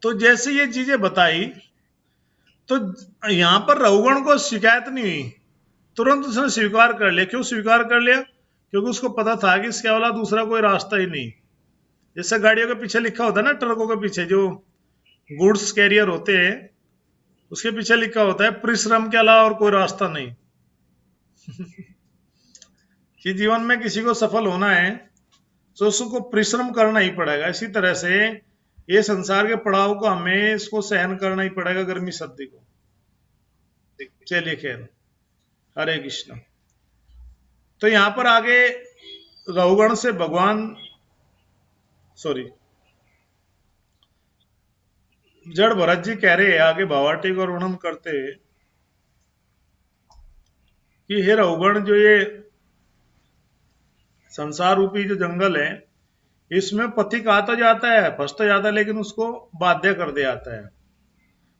तो जैसे ये चीजें बताई, तो यहां पर रघुगण को शिकायत नहीं हुई, तुरंत उसने स्वीकार कर लिया। क्यों स्वीकार कर लिया? क्योंकि उसको पता था कि इसके अलावा दूसरा कोई रास्ता ही नहीं। जैसे गाड़ियों के पीछे लिखा होता है ना, ट्रकों के पीछे जो गुड्स कैरियर होते हैं, उसके पीछे लिखा होता है परिश्रम के अलावा और कोई रास्ता नहीं। कि जीवन में किसी को सफल होना है तो उसको परिश्रम करना ही पड़ेगा। इसी तरह से ये संसार के पड़ाव को हमें इसको सहन करना ही पड़ेगा, गर्मी सर्दी को। चलिए खैर, हरे कृष्ण। तो यहां पर आगे रघुगण से भगवान, सॉरी, जड़ भरत जी कह रहे हैं आगे भावार्थिक का वर्णन करते हैं कि हे रघुगण, जो ये संसार रूपी जो जंगल है, इसमें पथिक आता जाता है, फंसता जाता है, लेकिन उसको बाध्य कर दिया जाता है।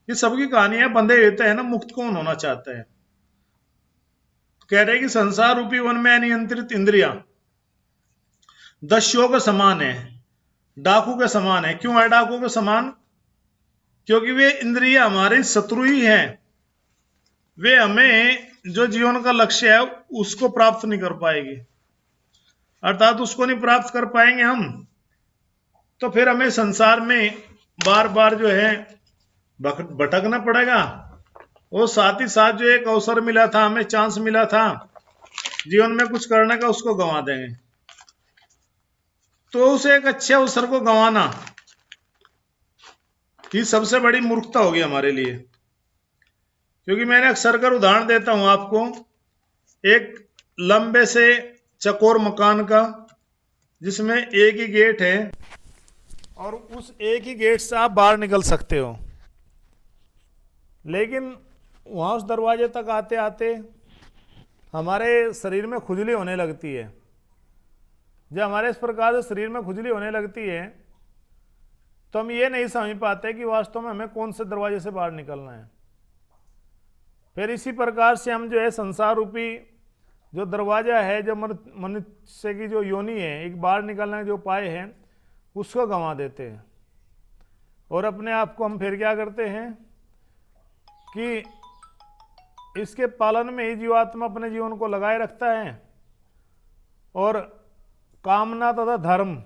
ये सबकी कहानी है, बंधे रहते हैं ना, मुक्त कौन होना चाहता है। तो कह रहे हैं कि संसार रूपी वन में अनियंत्रित इंद्रिया दस्युओं के समान है, डाकू के समान है। क्यों है डाकू के समान? क्योंकि वे इंद्रिया हमारे शत्रु ही हैं। वे हमें जो जीवन का लक्ष्य है उसको प्राप्त नहीं कर पाएगी, अर्थात उसको नहीं प्राप्त कर पाएंगे हम, तो फिर हमें संसार में बार बार जो है भटकना पड़ेगा। और साथ ही साथ जो एक अवसर मिला था, हमें चांस मिला था जीवन में कुछ करने का, उसको गंवा देंगे। तो उस एक अच्छे अवसर को गंवाना ही सबसे बड़ी मूर्खता होगी हमारे लिए। क्योंकि मैंने अक्सर कर उदाहरण देता हूं आपको, एक लंबे से चकोर मकान का, जिसमें एक ही गेट है, और उस एक ही गेट से आप बाहर निकल सकते हो। लेकिन वहां उस दरवाजे तक आते आते हमारे शरीर में खुजली होने लगती है। जब हमारे इस प्रकार से शरीर में खुजली होने लगती है तो हम ये नहीं समझ पाते कि वास्तव में हमें कौन से दरवाजे से बाहर निकलना है। फिर इसी प्रकार से हम जो है संसार रूपी जो दरवाजा है, जो मनुष्य की जो योनि है, एक बाहर निकलने के जो उपाय है, उसको गंवा देते हैं। और अपने आप को हम फिर क्या करते हैं कि इसके पालन में ही जीवात्मा अपने जीवन को लगाए रखता है, और कामना तथा धर्म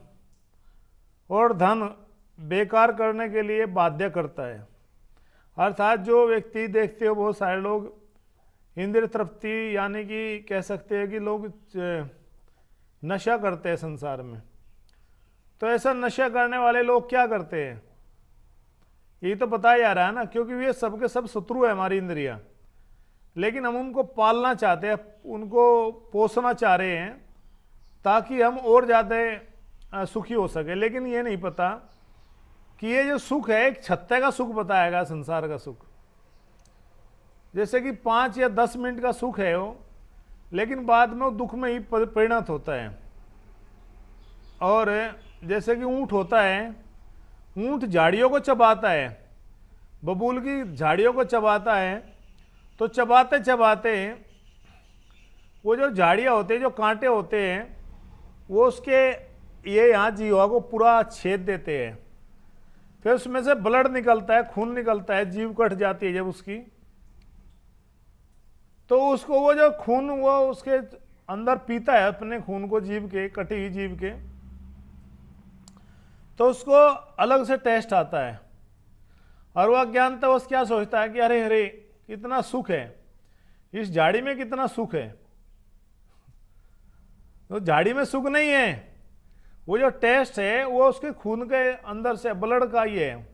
और धन बेकार करने के लिए बाध्य करता है। अर्थात जो व्यक्ति देखते हो, बहुत सारे लोग इंद्रिय तृप्ति, यानी कि कह सकते हैं कि लोग नशा करते हैं संसार में। तो ऐसा नशा करने वाले लोग क्या करते हैं, ये तो बताया जा रहा है ना, क्योंकि वे सबके सब शत्रु है हमारी इंद्रियां। लेकिन हम उनको पालना चाहते हैं, उनको पोसना चाह रहे हैं, ताकि हम और ज़्यादा सुखी हो सके। लेकिन ये नहीं पता कि ये जो सुख है एक छत्ते का सुख बताएगा, संसार का सुख। जैसे कि 5 या 10 मिनट का सुख है वो, लेकिन बाद में वो दुख में ही परिणत होता है। और जैसे कि ऊंट होता है, ऊंट झाड़ियों को चबाता है, बबूल की झाड़ियों को चबाता है, तो चबाते चबाते वो जो झाड़ियाँ होते हैं, जो कांटे होते हैं, वो उसके ये यहाँ जीवा को पूरा छेद देते हैं। फिर उसमें से ब्लड निकलता है, खून निकलता है, जीव कट जाती है जब उसकी, तो उसको वो जो खून वो उसके अंदर पीता है, अपने खून को, जीव के, कटी हुई जीव के, तो उसको अलग से टेस्ट आता है। और वह अज्ञानता क्या सोचता है कि अरे अरे कितना सुख है इस झाड़ी में, कितना सुख है। तो झाड़ी में सुख नहीं है, वो जो टेस्ट है वो उसके खून के अंदर से, ब्लड का ही है।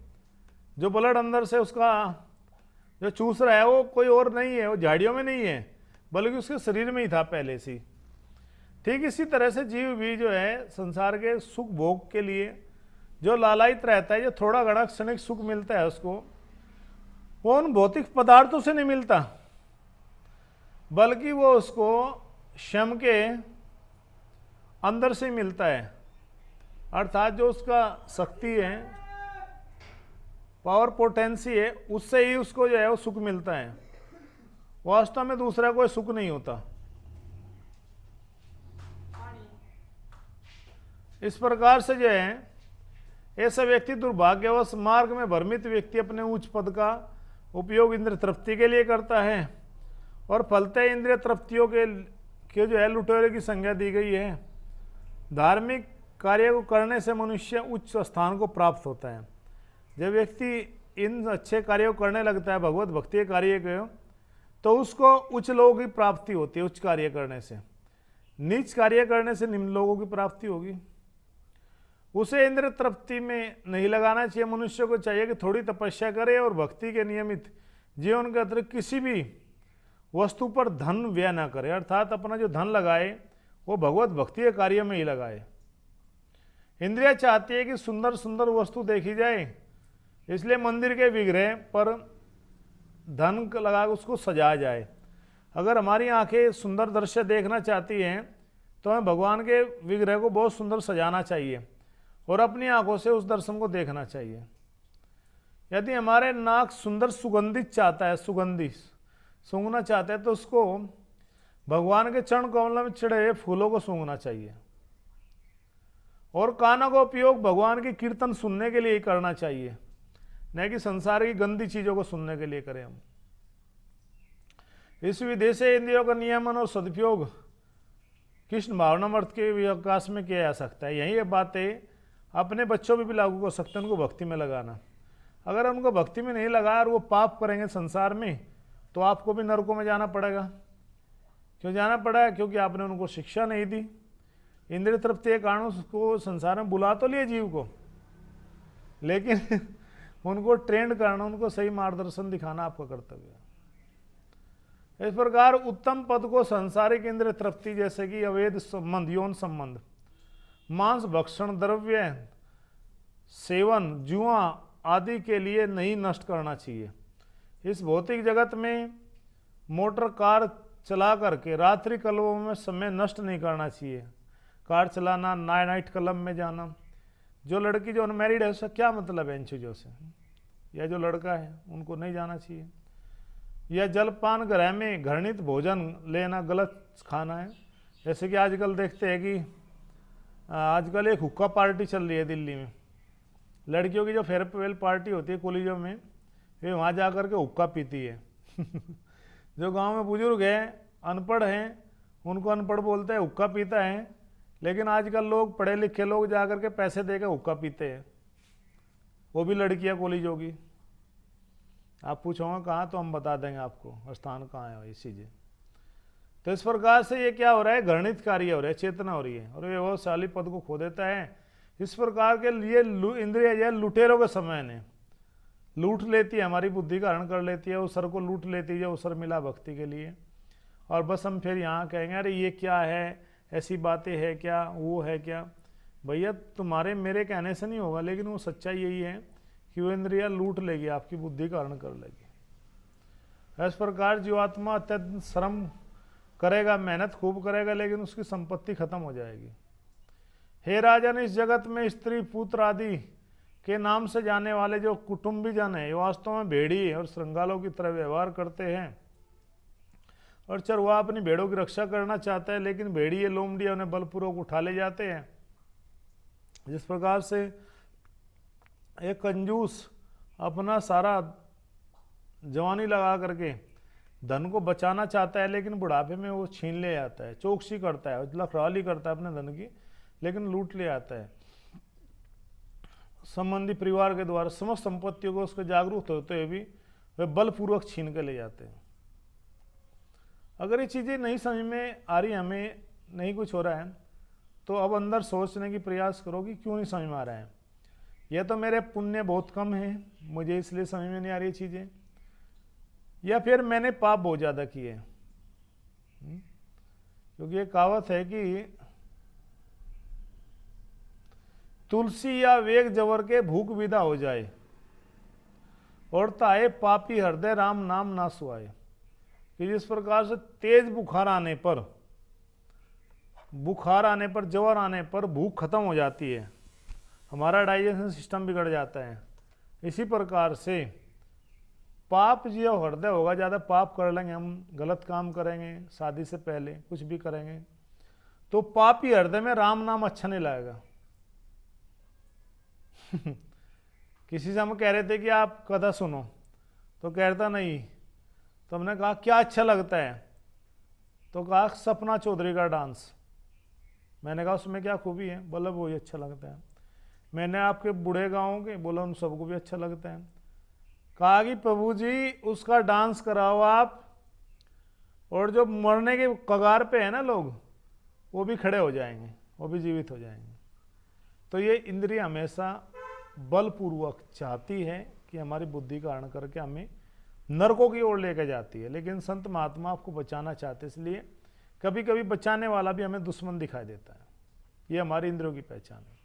जो ब्लड अंदर से उसका जो चूस रहा है वो कोई और नहीं है, वो झाड़ियों में नहीं है, बल्कि उसके शरीर में ही था पहले से। ठीक इसी तरह से जीव भी जो है संसार के सुख भोग के लिए जो लालायित रहता है, जो थोड़ा घना क्षणिक सुख मिलता है उसको, वो उन भौतिक पदार्थों से नहीं मिलता, बल्कि वो उसको स्वयं के अंदर से मिलता है। अर्थात जो उसका शक्ति है, पावर पोटेंसी है, उससे ही उसको जो है वो सुख मिलता है। वास्तव में दूसरा कोई सुख नहीं होता। इस प्रकार से जो है ऐसा व्यक्ति दुर्भाग्यवश मार्ग में भ्रमित व्यक्ति अपने उच्च पद का उपयोग इंद्रिय तृप्ति के लिए करता है और फलतः इंद्रिय तृप्तियों के जो है लुटेरे की संज्ञा दी गई है। धार्मिक कार्य को करने से मनुष्य उच्च स्थान को प्राप्त होता है। जब व्यक्ति इन अच्छे कार्यों को करने लगता है, भगवत भक्ति के कार्य को, तो उसको उच्च लोगों की प्राप्ति होती है। उच्च कार्य करने से, नीच कार्य करने से निम्न लोगों की प्राप्ति होगी। उसे इंद्रिय तृप्ति में नहीं लगाना चाहिए। मनुष्य को चाहिए कि थोड़ी तपस्या करे और भक्ति के नियमित जीवन के अतिरिक्त किसी भी वस्तु पर धन व्यय न करे, अर्थात अपना जो धन लगाए वो भगवत भक्ति के कार्य में ही लगाए। इंद्रिया चाहती है कि सुंदर सुंदर वस्तु देखी जाए, इसलिए मंदिर के विग्रह पर धन लगा उसको सजाया जाए। अगर हमारी आंखें सुंदर दृश्य देखना चाहती हैं तो हमें भगवान के विग्रह को बहुत सुंदर सजाना चाहिए और अपनी आंखों से उस दर्शन को देखना चाहिए। यदि हमारे नाक सुंदर सुगंधित चाहता है, सुगंधित सूंघना चाहता है, तो उसको भगवान के चरण कमल में चढ़े हुए फूलों को सूंघना चाहिए। और कानों का उपयोग भगवान की कीर्तन सुनने के लिए ही करना चाहिए, न कि संसार की गंदी चीजों को सुनने के लिए करें हम। इस विधि से इंद्रियों का नियमन और सदुपयोग कृष्ण भावनामृत के विकास में किया जा सकता है। यही बातें अपने बच्चों में भी लागू कर सकते हैं, उनको भक्ति में लगाना। अगर उनको भक्ति में नहीं लगाया और वो पाप करेंगे संसार में, तो आपको भी नरकों में जाना पड़ेगा। क्यों जाना पड़ा? क्योंकि आपने उनको शिक्षा नहीं दी। इंद्रिय तृप्ति के कारण उसको संसार में बुला तो लिए जीव को, लेकिन उनको ट्रेंड करना, उनको सही मार्गदर्शन दिखाना आपका कर्तव्य है। इस प्रकार उत्तम पद को संसारिक इंद्रिय तृप्ति जैसे कि अवैध संबंध, यौन संबंध, मांस भक्षण, द्रव्य सेवन, जुआ आदि के लिए नहीं नष्ट करना चाहिए। इस भौतिक जगत में मोटर कार चला करके रात्रि क्लबों में समय नष्ट नहीं करना चाहिए। कार चलाना, नाइट क्लब में जाना, जो लड़की जो अनमैरिड है उसका क्या मतलब है इन चीज़ों से, या जो लड़का है उनको नहीं जाना चाहिए। या जलपान गृह में घृणित भोजन लेना, गलत खाना है। जैसे कि आजकल देखते हैं कि आजकल एक हुक्का पार्टी चल रही है दिल्ली में। लड़कियों की जो फेयरवेल पार्टी होती है कॉलेजों में, वे वहाँ जा कर के हुक्का पीती है। जो गांव में बुजुर्ग हैं, अनपढ़ हैं, उनको अनपढ़ बोलते हैं, हुक्का पीता है। लेकिन आजकल लोग पढ़े लिखे लोग जा कर के पैसे देकर हुक्का पीते हैं, वो भी लड़कियां कॉलेजों की। आप पूछोगे कहाँ, तो हम बता देंगे आपको स्थान कहाँ है ये चीज़ें। तो इस प्रकार से ये क्या हो रहा है, घृणित कार्य हो रहा है, चेतना हो रही है और व्यवसायी पद को खो देता है। इस प्रकार के लिए इंद्रिय लुटेरों के समय ने लूट लेती है, हमारी बुद्धि का हरण कर लेती है, उस सर को लूट लेती है जो अवसर मिला भक्ति के लिए। और बस हम फिर यहाँ कहेंगे अरे ये क्या है, ऐसी बातें है क्या, वो है क्या। भैया तुम्हारे मेरे कहने से नहीं होगा, लेकिन वो सच्चाई यही है कि वो इंद्रिया लूट लेगी, आपकी बुद्धि का हरण कर लेगी। इस प्रकार जीवात्मा अत्यंत श्रम करेगा, मेहनत खूब करेगा, लेकिन उसकी संपत्ति खत्म हो जाएगी। हे राजन, इस जगत में स्त्री पुत्र आदि के नाम से जाने वाले जो कुटुंबी जन है, वास्तव में भेड़ी और श्रृंगालों की तरह व्यवहार करते हैं। और चरवाहा अपनी भेड़ों की रक्षा करना चाहता है, लेकिन भेड़ी ये लोमड़ी उन्हें बलपूर्वक उठा ले जाते हैं। जिस प्रकार से एक कंजूस अपना सारा जवानी लगा करके धन को बचाना चाहता है, लेकिन बुढ़ापे में वो छीन ले आता है, चौकसी करता है, लखड़ाली करता है अपने धन की, लेकिन लूट ले आता है। संबंधी परिवार के द्वारा समस्त संपत्तियों को उसके जागरूक होते हुए भी वे बलपूर्वक छीन के ले जाते हैं। अगर ये चीज़ें नहीं समझ में आ रही, हमें नहीं कुछ हो रहा है, तो अब अंदर सोचने की प्रयास करो कि क्यों नहीं समझ में आ रहा है। यह तो मेरे पुण्य बहुत कम है, मुझे इसलिए समझ में नहीं आ रही चीज़ें, या फिर मैंने पाप बहुत ज़्यादा किए। क्योंकि ये कहावत है कि तुलसी या वेग जवर के भूख विदा हो जाए और ताए पापी हृदय राम नाम ना सुआए। कि जिस प्रकार से तेज बुखार आने पर, ज्वर आने पर भूख खत्म हो जाती है, हमारा डाइजेशन सिस्टम बिगड़ जाता है। इसी प्रकार से पाप जो हृदय होगा, ज़्यादा पाप कर लेंगे हम, गलत काम करेंगे, शादी से पहले कुछ भी करेंगे, तो पापी हृदय में राम नाम अच्छा नहीं लगेगा। किसी से हम कह रहे थे कि आप कथा सुनो, तो कहता नहीं। तो हमने कहा क्या अच्छा लगता है, तो कहा सपना चौधरी का डांस। मैंने कहा उसमें क्या खूबी है, बोला वो ही अच्छा लगता है। मैंने आपके बूढ़े गाँव के, बोला उन सबको भी अच्छा लगता है। कहा कि प्रभु जी उसका डांस कराओ आप, और जो मरने के कगार पे है ना लोग, वो भी खड़े हो जाएंगे, वो भी जीवित हो जाएंगे। तो ये इंद्रिय हमेशा बलपूर्वक चाहती है कि हमारी बुद्धि का हरण करके हमें नरकों की ओर लेकर जाती है, लेकिन संत महात्मा आपको बचाना चाहते, इसलिए कभी कभी बचाने वाला भी हमें दुश्मन दिखाई देता है। ये हमारी इंद्रियों की पहचान है।